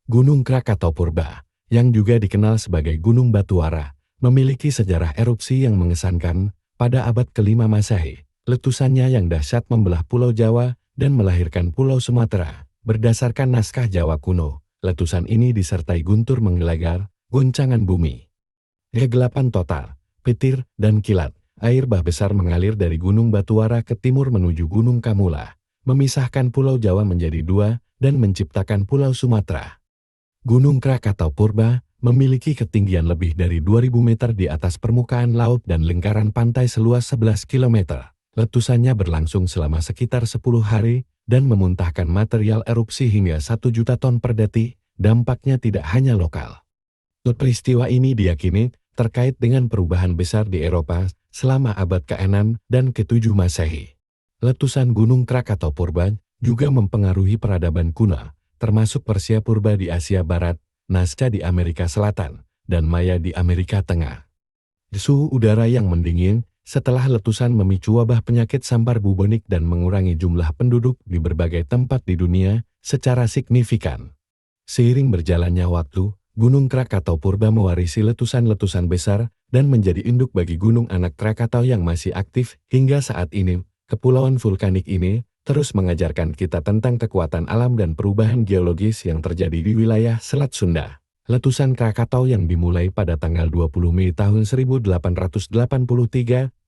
Gunung Krakatau Purba, yang juga dikenal sebagai Gunung Batuara, memiliki sejarah erupsi yang mengesankan. Pada abad ke-5 Masehi, letusannya yang dahsyat membelah Pulau Jawa dan melahirkan Pulau Sumatera. Berdasarkan naskah Jawa kuno, letusan ini disertai guntur menggelegar, goncangan bumi, kegelapan total, petir, dan kilat. Air bah besar mengalir dari Gunung Batuara ke timur menuju Gunung Kamula, memisahkan Pulau Jawa menjadi dua dan menciptakan Pulau Sumatera. Gunung Krakatau Purba memiliki ketinggian lebih dari 2.000 meter di atas permukaan laut dan lingkaran pantai seluas 11 km. Letusannya berlangsung selama sekitar 10 hari dan memuntahkan material erupsi hingga 1 juta ton per detik. Dampaknya tidak hanya lokal. Peristiwa ini diyakini terkait dengan perubahan besar di Eropa selama abad ke-6 dan ke-7 Masehi. Letusan Gunung Krakatau Purba juga mempengaruhi peradaban kuno, termasuk Persia Purba di Asia Barat, Nazca di Amerika Selatan, dan Maya di Amerika Tengah. Suhu udara yang mendingin setelah letusan memicu wabah penyakit sampar bubonik dan mengurangi jumlah penduduk di berbagai tempat di dunia secara signifikan. Seiring berjalannya waktu, Gunung Krakatau Purba mewarisi letusan-letusan besar dan menjadi induk bagi gunung anak Krakatau yang masih aktif hingga saat ini. Kepulauan vulkanik ini terus mengajarkan kita tentang kekuatan alam dan perubahan geologis yang terjadi di wilayah Selat Sunda. Letusan Krakatau yang dimulai pada tanggal 20 Mei tahun 1883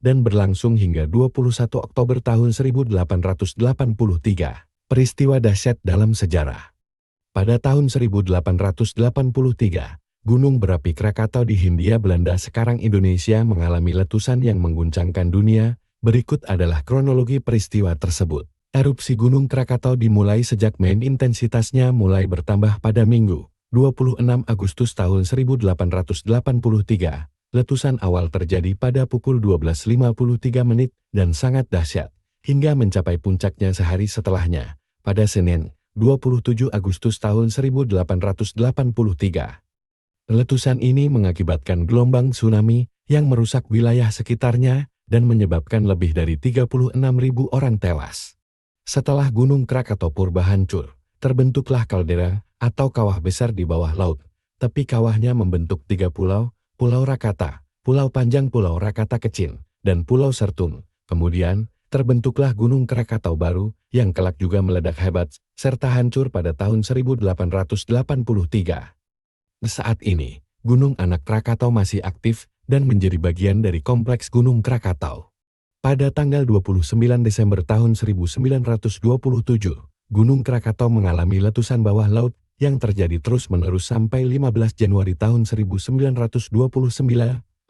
dan berlangsung hingga 21 Oktober tahun 1883. Peristiwa dahsyat dalam sejarah. Pada tahun 1883, Gunung berapi Krakatau di Hindia Belanda sekarang Indonesia mengalami letusan yang mengguncangkan dunia. Berikut adalah kronologi peristiwa tersebut. Erupsi Gunung Krakatau dimulai sejak Mei. Intensitasnya mulai bertambah pada Minggu, 26 Agustus tahun 1883. Letusan awal terjadi pada pukul 12.53 menit dan sangat dahsyat, hingga mencapai puncaknya sehari setelahnya, pada Senin, 27 Agustus tahun 1883. Letusan ini mengakibatkan gelombang tsunami yang merusak wilayah sekitarnya dan menyebabkan lebih dari 36.000 orang tewas. Setelah Gunung Krakatau Purba hancur, terbentuklah kaldera atau kawah besar di bawah laut. Tepi kawahnya membentuk 3 pulau, Pulau Rakata, Pulau Panjang, Pulau Rakata Kecil, dan Pulau Sertung. Kemudian, terbentuklah Gunung Krakatau baru, yang kelak juga meledak hebat, serta hancur pada tahun 1883. Saat ini, Gunung Anak Krakatau masih aktif dan menjadi bagian dari kompleks Gunung Krakatau. Pada tanggal 29 Desember tahun 1927, Gunung Krakatau mengalami letusan bawah laut yang terjadi terus-menerus sampai 15 Januari tahun 1929.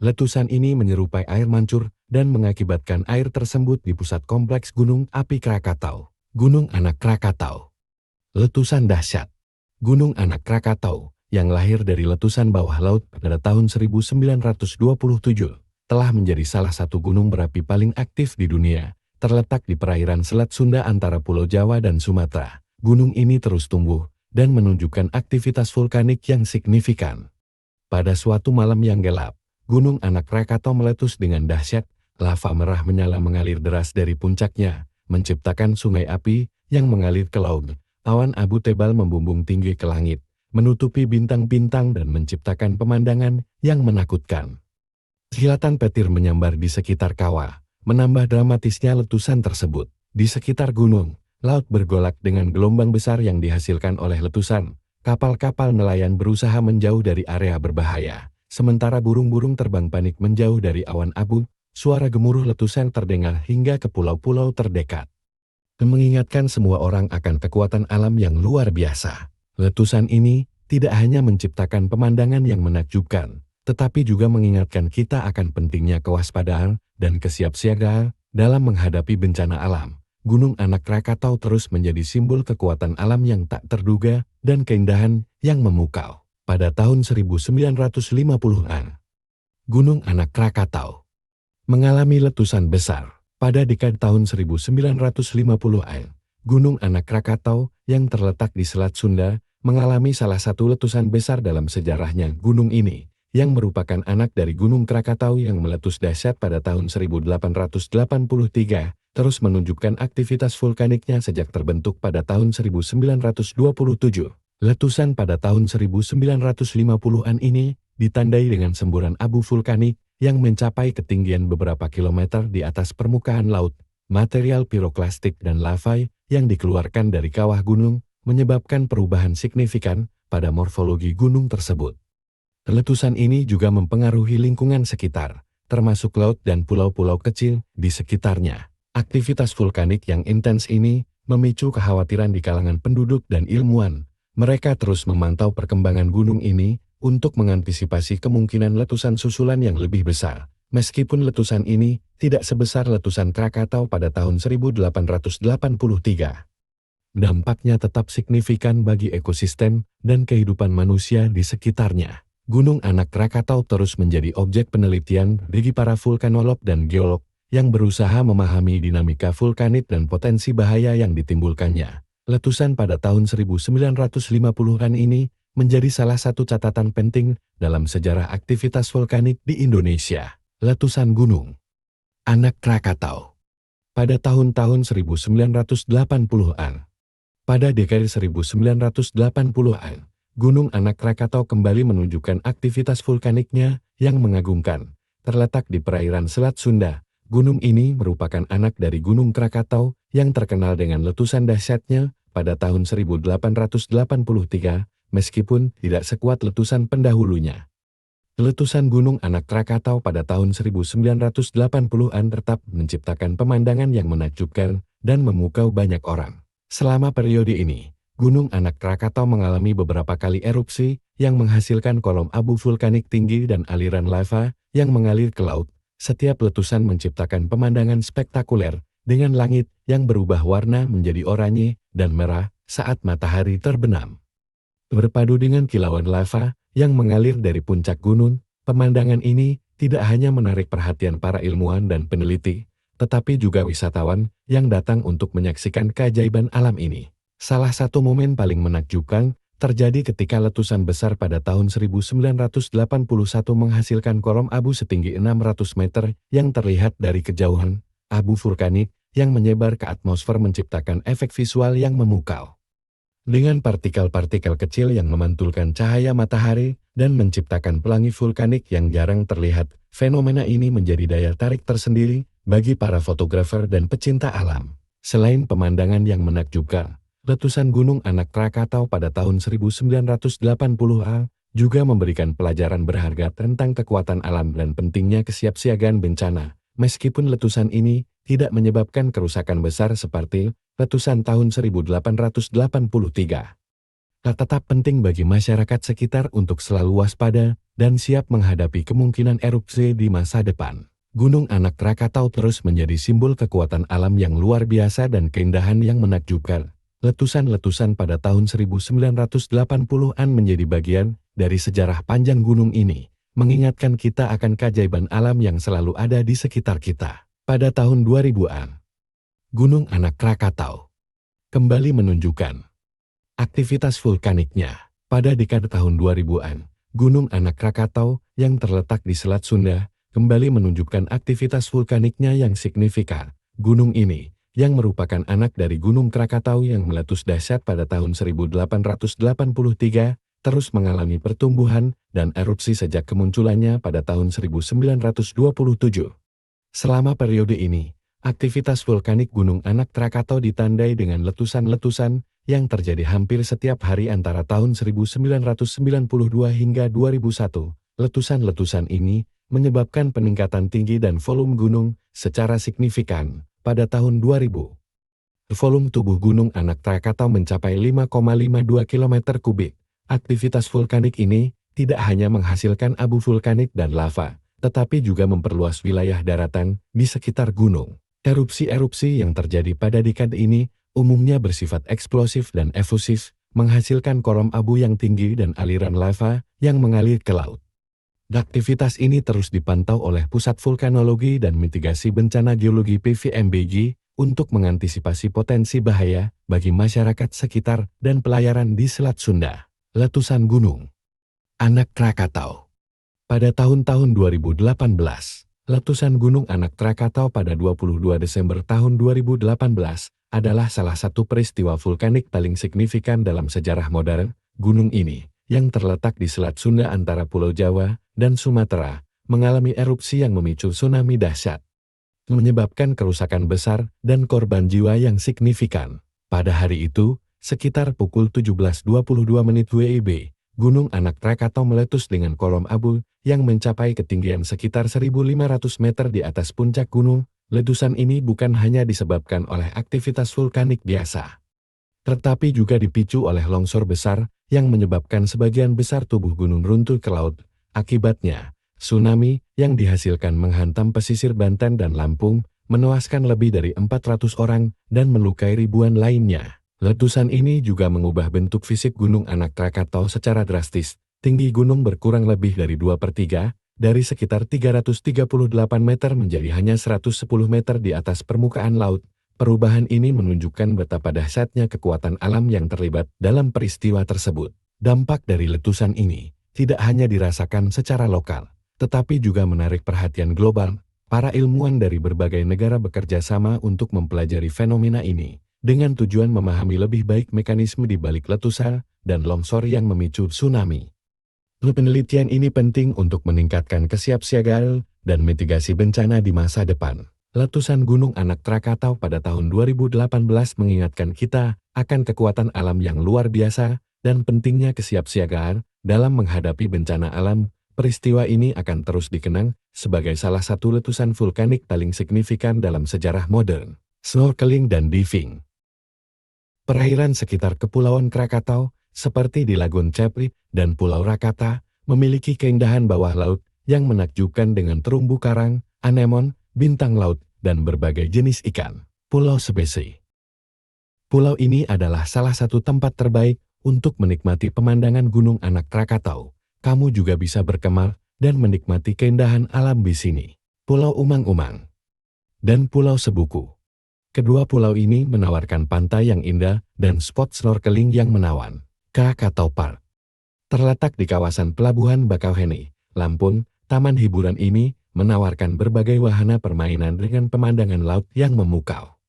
Letusan ini menyerupai air mancur dan mengakibatkan air tersembut di pusat kompleks Gunung Api Krakatau. Gunung Anak Krakatau. Letusan dahsyat. Gunung Anak Krakatau, yang lahir dari letusan bawah laut pada tahun 1927, telah menjadi salah satu gunung berapi paling aktif di dunia. Terletak di perairan Selat Sunda antara Pulau Jawa dan Sumatera. Gunung ini terus tumbuh dan menunjukkan aktivitas vulkanik yang signifikan. Pada suatu malam yang gelap, Gunung Anak Krakatau meletus dengan dahsyat. Lava merah menyala mengalir deras dari puncaknya, menciptakan sungai api yang mengalir ke laut. Awan abu tebal membumbung tinggi ke langit, menutupi bintang-bintang dan menciptakan pemandangan yang menakutkan. Kilatan petir menyambar di sekitar kawah, menambah dramatisnya letusan tersebut. Di sekitar gunung, laut bergolak dengan gelombang besar yang dihasilkan oleh letusan. Kapal-kapal nelayan berusaha menjauh dari area berbahaya. Sementara burung-burung terbang panik menjauh dari awan abu, suara gemuruh letusan terdengar hingga ke pulau-pulau terdekat. Mengingatkan semua orang akan kekuatan alam yang luar biasa. Letusan ini tidak hanya menciptakan pemandangan yang menakjubkan, tetapi juga mengingatkan kita akan pentingnya kewaspadaan dan kesiapsiagaan dalam menghadapi bencana alam. Gunung Anak Krakatau terus menjadi simbol kekuatan alam yang tak terduga dan keindahan yang memukau. Pada tahun 1950-an, Gunung Anak Krakatau mengalami letusan besar. Pada dekade tahun 1950-an, Gunung Anak Krakatau yang terletak di Selat Sunda mengalami salah satu letusan besar dalam sejarahnya. Gunung ini, yang merupakan anak dari Gunung Krakatau yang meletus dahsyat pada tahun 1883, terus menunjukkan aktivitas vulkaniknya sejak terbentuk pada tahun 1927. Letusan pada tahun 1950-an ini ditandai dengan semburan abu vulkanik yang mencapai ketinggian beberapa kilometer di atas permukaan laut. Material piroklastik dan lava yang dikeluarkan dari kawah gunung menyebabkan perubahan signifikan pada morfologi gunung tersebut. Letusan ini juga mempengaruhi lingkungan sekitar, termasuk laut dan pulau-pulau kecil di sekitarnya. Aktivitas vulkanik yang intens ini memicu kekhawatiran di kalangan penduduk dan ilmuwan. Mereka terus memantau perkembangan gunung ini untuk mengantisipasi kemungkinan letusan susulan yang lebih besar. Meskipun letusan ini tidak sebesar letusan Krakatau pada tahun 1883. Dampaknya tetap signifikan bagi ekosistem dan kehidupan manusia di sekitarnya. Gunung Anak Krakatau terus menjadi objek penelitian bagi para vulkanolog dan geolog yang berusaha memahami dinamika vulkanik dan potensi bahaya yang ditimbulkannya. Letusan pada tahun 1950-an ini menjadi salah satu catatan penting dalam sejarah aktivitas vulkanik di Indonesia. Letusan Gunung Anak Krakatau pada tahun-tahun 1980-an. Pada dekade 1980-an, Gunung Anak Krakatau kembali menunjukkan aktivitas vulkaniknya yang mengagumkan. Terletak di perairan Selat Sunda, gunung ini merupakan anak dari Gunung Krakatau yang terkenal dengan letusan dahsyatnya pada tahun 1883, meskipun tidak sekuat letusan pendahulunya. Letusan Gunung Anak Krakatau pada tahun 1980-an tetap menciptakan pemandangan yang menakjubkan dan memukau banyak orang. Selama periode ini, Gunung Anak Krakatau mengalami beberapa kali erupsi yang menghasilkan kolom abu vulkanik tinggi dan aliran lava yang mengalir ke laut. Setiap letusan menciptakan pemandangan spektakuler dengan langit yang berubah warna menjadi oranye dan merah saat matahari terbenam. Berpadu dengan kilauan lava yang mengalir dari puncak gunung, pemandangan ini tidak hanya menarik perhatian para ilmuwan dan peneliti, tetapi juga wisatawan yang datang untuk menyaksikan keajaiban alam ini. Salah satu momen paling menakjubkan terjadi ketika letusan besar pada tahun 1981 menghasilkan kolom abu setinggi 600 meter yang terlihat dari kejauhan. Abu vulkanik yang menyebar ke atmosfer menciptakan efek visual yang memukau. Dengan partikel-partikel kecil yang memantulkan cahaya matahari dan menciptakan pelangi vulkanik yang jarang terlihat, fenomena ini menjadi daya tarik tersendiri bagi para fotografer dan pecinta alam. Selain pemandangan yang menakjubkan, letusan Gunung Anak Krakatau pada tahun 1980-an juga memberikan pelajaran berharga tentang kekuatan alam dan pentingnya kesiapsiagaan bencana. Meskipun letusan ini tidak menyebabkan kerusakan besar seperti letusan tahun 1883, tetap penting bagi masyarakat sekitar untuk selalu waspada dan siap menghadapi kemungkinan erupsi di masa depan. Gunung Anak Krakatau terus menjadi simbol kekuatan alam yang luar biasa dan keindahan yang menakjubkan. Letusan-letusan pada tahun 1980-an menjadi bagian dari sejarah panjang gunung ini, mengingatkan kita akan keajaiban alam yang selalu ada di sekitar kita. Pada tahun 2000-an, Gunung Anak Krakatau kembali menunjukkan aktivitas vulkaniknya. Pada dekade tahun 2000-an, Gunung Anak Krakatau yang terletak di Selat Sunda kembali menunjukkan aktivitas vulkaniknya yang signifikan. Gunung ini yang merupakan anak dari Gunung Krakatau yang meletus dahsyat pada tahun 1883, terus mengalami pertumbuhan dan erupsi sejak kemunculannya pada tahun 1927. Selama periode ini, aktivitas vulkanik Gunung Anak Krakatau ditandai dengan letusan-letusan yang terjadi hampir setiap hari antara tahun 1992 hingga 2001. Letusan-letusan ini menyebabkan peningkatan tinggi dan volume gunung secara signifikan. Pada tahun 2000, volume tubuh Gunung Anak Krakatau mencapai 5,52 km kubik. Aktivitas vulkanik ini tidak hanya menghasilkan abu vulkanik dan lava, tetapi juga memperluas wilayah daratan di sekitar gunung. Erupsi-erupsi yang terjadi pada dekade ini umumnya bersifat eksplosif dan efusif, menghasilkan kolom abu yang tinggi dan aliran lava yang mengalir ke laut. Aktivitas ini terus dipantau oleh Pusat Vulkanologi dan Mitigasi Bencana Geologi PVMBG untuk mengantisipasi potensi bahaya bagi masyarakat sekitar dan pelayaran di Selat Sunda. Letusan Gunung Anak Krakatau pada tahun-tahun 2018, letusan Gunung Anak Krakatau pada 22 Desember tahun 2018 adalah salah satu peristiwa vulkanik paling signifikan dalam sejarah modern. Gunung ini, yang terletak di Selat Sunda antara Pulau Jawa dan Sumatera, mengalami erupsi yang memicu tsunami dahsyat, menyebabkan kerusakan besar dan korban jiwa yang signifikan. Pada hari itu, sekitar pukul 17.22 WIB, Gunung Anak Krakatau meletus dengan kolom abu yang mencapai ketinggian sekitar 1.500 meter di atas puncak gunung. Letusan ini bukan hanya disebabkan oleh aktivitas vulkanik biasa, tetapi juga dipicu oleh longsor besar yang menyebabkan sebagian besar tubuh gunung runtuh ke laut. Akibatnya, tsunami yang dihasilkan menghantam pesisir Banten dan Lampung, menewaskan lebih dari 400 orang dan melukai ribuan lainnya. Letusan ini juga mengubah bentuk fisik Gunung Anak Krakatau secara drastis. Tinggi gunung berkurang lebih dari 2/3, dari sekitar 338 meter menjadi hanya 110 meter di atas permukaan laut. Perubahan ini menunjukkan betapa dahsyatnya kekuatan alam yang terlibat dalam peristiwa tersebut. Dampak dari letusan ini tidak hanya dirasakan secara lokal, tetapi juga menarik perhatian global. Para ilmuwan dari berbagai negara bekerja sama untuk mempelajari fenomena ini, dengan tujuan memahami lebih baik mekanisme di balik letusan dan longsor yang memicu tsunami. Penelitian ini penting untuk meningkatkan kesiapsiagaan dan mitigasi bencana di masa depan. Letusan Gunung Anak Krakatau pada tahun 2018 mengingatkan kita akan kekuatan alam yang luar biasa dan pentingnya kesiapsiagaan dalam menghadapi bencana alam. Peristiwa ini akan terus dikenang sebagai salah satu letusan vulkanik paling signifikan dalam sejarah modern. Snorkeling dan diving. Perairan sekitar Kepulauan Krakatau, seperti di Lagun Cepri dan Pulau Rakata, memiliki keindahan bawah laut yang menakjubkan dengan terumbu karang, anemon, bintang laut, dan berbagai jenis ikan. Pulau Sebesi. Pulau ini adalah salah satu tempat terbaik untuk menikmati pemandangan Gunung Anak Krakatau. Kamu juga bisa berkemah dan menikmati keindahan alam di sini. Pulau Umang-Umang dan Pulau Sebuku. Kedua pulau ini menawarkan pantai yang indah dan spot snorkeling yang menawan. Krakatau Park terletak di kawasan Pelabuhan Bakauheni, Lampung. Taman hiburan ini menawarkan berbagai wahana permainan dengan pemandangan laut yang memukau.